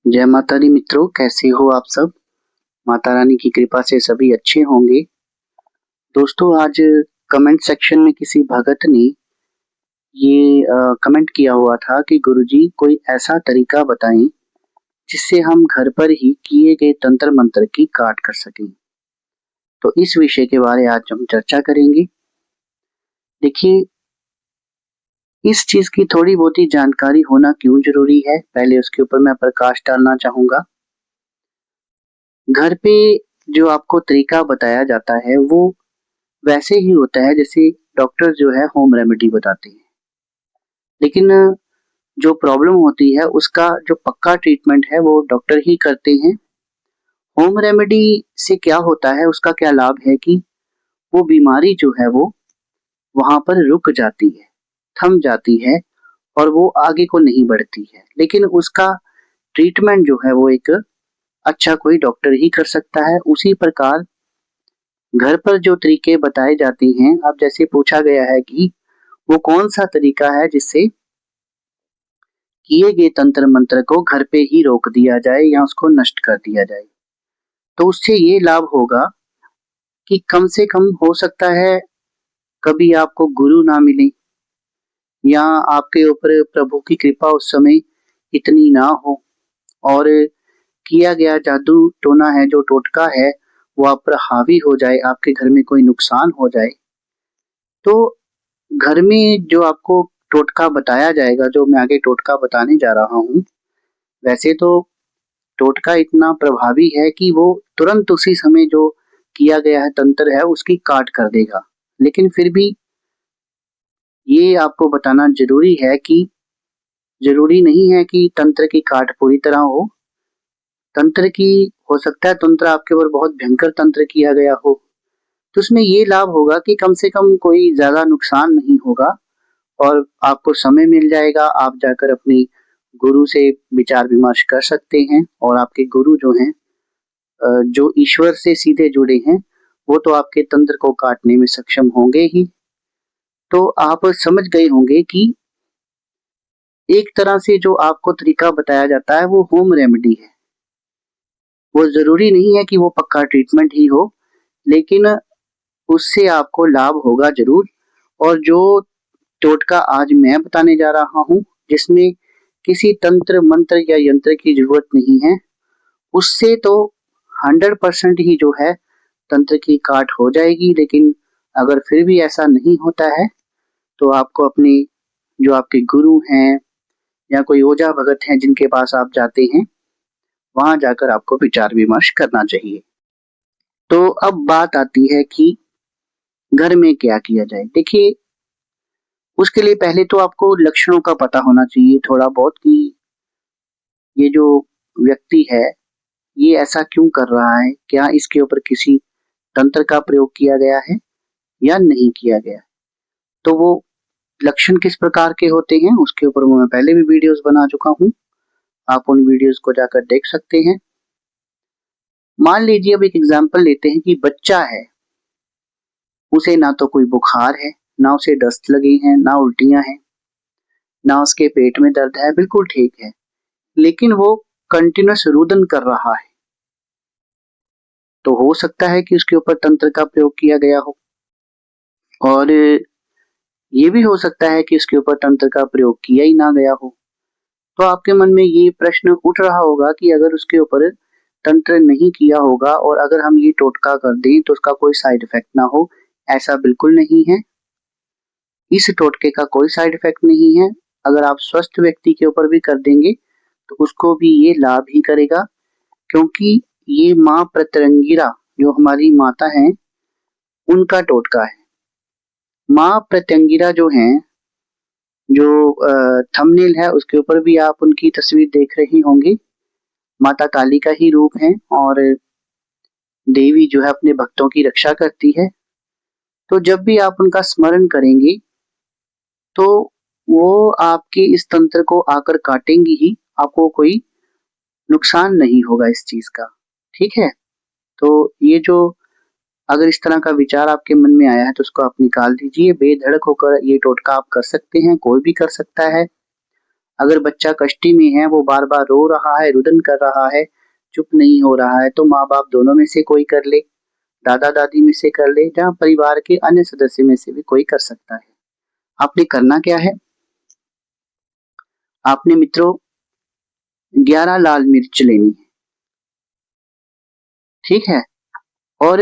जय माता दी मित्रों, कैसे हो आप सब। माता रानी की कृपा से सभी अच्छे होंगे। दोस्तों, आज कमेंट सेक्शन में किसी भगत ने ये कमेंट किया हुआ था कि गुरुजी कोई ऐसा तरीका बताएं जिससे हम घर पर ही किए गए तंत्र मंत्र की काट कर सकें। तो इस विषय के बारे आज हम चर्चा करेंगे। देखिए, इस चीज की थोड़ी बहुत ही जानकारी होना क्यों जरूरी है, पहले उसके ऊपर मैं प्रकाश डालना चाहूंगा। घर पे जो आपको तरीका बताया जाता है वो वैसे ही होता है जैसे डॉक्टर जो है होम रेमेडी बताते हैं। लेकिन जो प्रॉब्लम होती है उसका जो पक्का ट्रीटमेंट है वो डॉक्टर ही करते हैं। होम रेमेडी से क्या होता है, उसका क्या लाभ है कि वो बीमारी जो है वो वहां पर रुक जाती है, थम जाती है और वो आगे को नहीं बढ़ती है। लेकिन उसका ट्रीटमेंट जो है वो एक अच्छा कोई डॉक्टर ही कर सकता है। उसी प्रकार घर पर जो तरीके बताए जाते हैं, अब जैसे पूछा गया है कि वो कौन सा तरीका है जिससे किए गए तंत्र मंत्र को घर पे ही रोक दिया जाए या उसको नष्ट कर दिया जाए। तो उससे ये लाभ होगा कि कम से कम हो सकता है कभी आपको गुरु ना मिले या आपके ऊपर प्रभु की कृपा उस समय इतनी ना हो और किया गया जादू टोना है, जो टोटका है, वो आप पर हावी हो जाए, आपके घर में कोई नुकसान हो जाए। तो घर में जो आपको टोटका बताया जाएगा, जो मैं आगे टोटका बताने जा रहा हूँ, वैसे तो टोटका इतना प्रभावी है कि वो तुरंत उसी समय जो किया गया है तंत्र है उसकी काट कर देगा। लेकिन फिर भी ये आपको बताना जरूरी है कि जरूरी नहीं है कि तंत्र की काट पूरी तरह हो। तंत्र की हो सकता है तंत्र आपके ऊपर बहुत भयंकर तंत्र किया गया हो, तो उसमें ये लाभ होगा कि कम से कम कोई ज्यादा नुकसान नहीं होगा और आपको समय मिल जाएगा। आप जाकर अपनी गुरु से विचार विमर्श कर सकते हैं और आपके गुरु जो हैं, जो ईश्वर से सीधे जुड़े हैं, वो तो आपके तंत्र को काटने में सक्षम होंगे ही। तो आप समझ गए होंगे कि एक तरह से जो आपको तरीका बताया जाता है वो होम रेमेडी है। वो जरूरी नहीं है कि वो पक्का ट्रीटमेंट ही हो, लेकिन उससे आपको लाभ होगा जरूर। और जो टोटका आज मैं बताने जा रहा हूँ, जिसमें किसी तंत्र मंत्र या यंत्र की जरूरत नहीं है, उससे तो 100% ही जो है तंत्र की काट हो जाएगी। लेकिन अगर फिर भी ऐसा नहीं होता है तो आपको अपने जो आपके गुरु हैं या कोई ओझा भगत हैं जिनके पास आप जाते हैं, वहां जाकर आपको विचार विमर्श करना चाहिए। तो अब बात आती है कि घर में क्या किया जाए। देखिए, उसके लिए पहले तो आपको लक्षणों का पता होना चाहिए थोड़ा बहुत कि ये जो व्यक्ति है ये ऐसा क्यों कर रहा है, क्या इसके ऊपर किसी तंत्र का प्रयोग किया गया है या नहीं किया गया। तो वो लक्षण किस प्रकार के होते हैं उसके ऊपर मैं पहले भी वीडियोस बना चुका हूँ, आप उन वीडियोस को जाकर देख सकते हैं। मान लीजिए, अब एक एग्जांपल लेते हैं कि बच्चा है, उसे ना तो कोई बुखार है, ना उसे दस्त लगी है, ना उल्टियां हैं, ना उसके पेट में दर्द है, बिल्कुल ठीक है। लेकिन वो कंटिन्यूअस रुदन कर रहा है, तो हो सकता है कि उसके ऊपर तंत्र का प्रयोग किया गया हो। और ये भी हो सकता है कि उसके ऊपर तंत्र का प्रयोग किया ही ना गया हो। तो आपके मन में ये प्रश्न उठ रहा होगा कि अगर उसके ऊपर तंत्र नहीं किया होगा और अगर हम ये टोटका कर दें तो उसका कोई साइड इफेक्ट ना हो। ऐसा बिल्कुल नहीं है, इस टोटके का कोई साइड इफेक्ट नहीं है। अगर आप स्वस्थ व्यक्ति के ऊपर भी कर देंगे तो उसको भी ये लाभ ही करेगा, क्योंकि ये माँ प्रत्यंगिरा जो हमारी माता हैं उनका टोटका है। माँ प्रत्यंगिरा जो हैं, जो थंबनेल है उसके ऊपर भी आप उनकी तस्वीर देख रही होंगी, माता काली का ही रूप है और देवी जो है अपने भक्तों की रक्षा करती है। तो जब भी आप उनका स्मरण करेंगे तो वो आपके इस तंत्र को आकर काटेंगी ही, आपको कोई नुकसान नहीं होगा इस चीज का। ठीक है, तो ये जो अगर इस तरह का विचार आपके मन में आया है तो उसको आप निकाल दीजिए। बेधड़क होकर ये टोटका आप कर सकते हैं, कोई भी कर सकता है। अगर बच्चा कष्टी में है, वो बार बार रो रहा है, रुदन कर रहा है, चुप नहीं हो रहा है, तो माँ बाप दोनों में से कोई कर ले, दादा दादी में से कर ले, या परिवार के अन्य सदस्य में से भी कोई कर सकता है। आपने करना क्या है, आपने मित्रों 11 लाल मिर्च लेनी है, ठीक है। और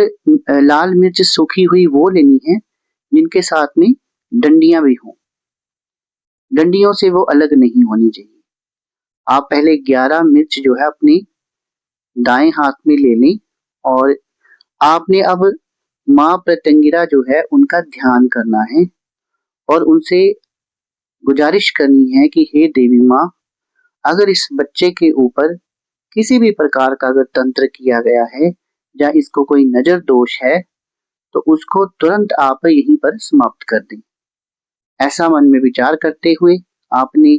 लाल मिर्च सूखी हुई वो लेनी है जिनके साथ में डंडियां भी हों, डंडियों से वो अलग नहीं होनी चाहिए। आप पहले 11 मिर्च जो है अपनी दाएं हाथ में ले लें, और आपने अब माँ प्रत्यंगिरा जो है उनका ध्यान करना है और उनसे गुजारिश करनी है कि हे देवी माँ, अगर इस बच्चे के ऊपर किसी भी प्रकार का अगर तंत्र किया गया है या इसको कोई नजर दोष है, तो उसको तुरंत आप यहीं पर समाप्त कर दें। ऐसा मन में विचार करते हुए आपने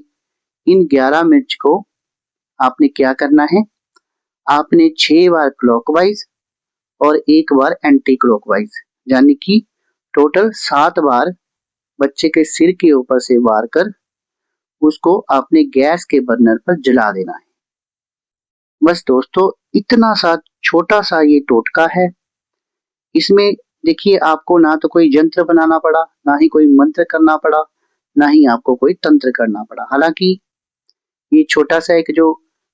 इन 11 मिर्च को आपने क्या करना है, आपने 6 बार क्लॉकवाइज और 1 बार एंटी क्लॉकवाइज, यानी कि टोटल 7 बार बच्चे के सिर के ऊपर से वार कर उसको आपने गैस के बर्नर पर जला देना है। बस दोस्तों, इतना सा छोटा सा ये टोटका है। इसमें देखिए, आपको ना तो कोई यंत्र बनाना पड़ा, ना ही कोई मंत्र करना पड़ा, ना ही आपको कोई तंत्र करना पड़ा। हालांकि ये छोटा सा एक जो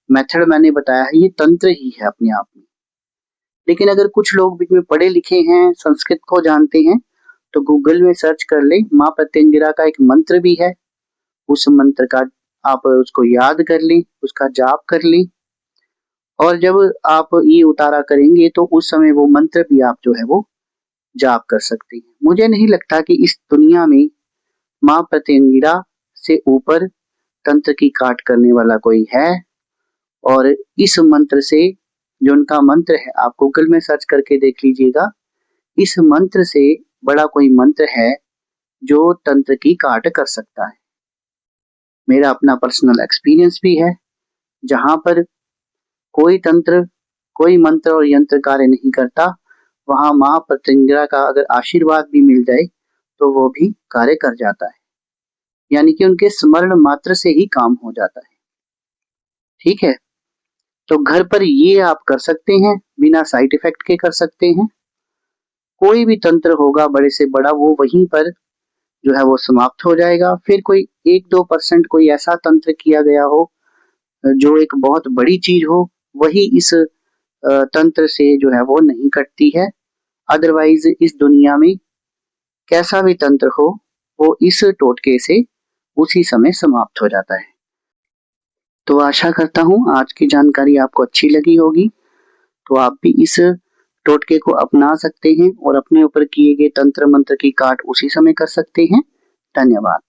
मेथड मैंने बताया है, ये तंत्र ही है अपने आप में। लेकिन अगर कुछ लोग बीच में पढ़े लिखे हैं, संस्कृत को जानते हैं, तो गूगल में सर्च कर ले, माँ प्रत्यंगिरा का एक मंत्र भी है, उस मंत्र का आप उसको याद कर लें, उसका जाप कर लें, और जब आप ये उतारा करेंगे तो उस समय वो मंत्र भी आप जो है वो जाप कर सकते हैं। मुझे नहीं लगता कि इस दुनिया में माँ प्रत्यंगिरा से ऊपर तंत्र की काट करने वाला कोई है। और इस मंत्र से, जो उनका मंत्र है, आप गूगल में सर्च करके देख लीजिएगा, इस मंत्र से बड़ा कोई मंत्र है जो तंत्र की काट कर सकता है। मेरा अपना पर्सनल एक्सपीरियंस भी है, जहां पर कोई तंत्र, कोई मंत्र और यंत्र कार्य नहीं करता, वहां माँ प्रत्यंगिरा का अगर आशीर्वाद भी मिल जाए तो वो भी कार्य कर जाता है, यानी कि उनके स्मरण मात्र से ही काम हो जाता है। ठीक है, तो घर पर ये आप कर सकते हैं, बिना साइड इफेक्ट के कर सकते हैं। कोई भी तंत्र होगा बड़े से बड़ा, वो वहीं पर जो है वो समाप्त हो जाएगा। फिर कोई 1-2% कोई ऐसा तंत्र किया गया हो जो एक बहुत बड़ी चीज हो, वही इस तंत्र से जो है वो नहीं कटती है। अदरवाइज इस दुनिया में कैसा भी तंत्र हो, वो इस टोटके से उसी समय समाप्त हो जाता है। तो आशा करता हूँ आज की जानकारी आपको अच्छी लगी होगी। तो आप भी इस टोटके को अपना सकते हैं और अपने ऊपर किए गए तंत्र मंत्र की काट उसी समय कर सकते हैं। धन्यवाद।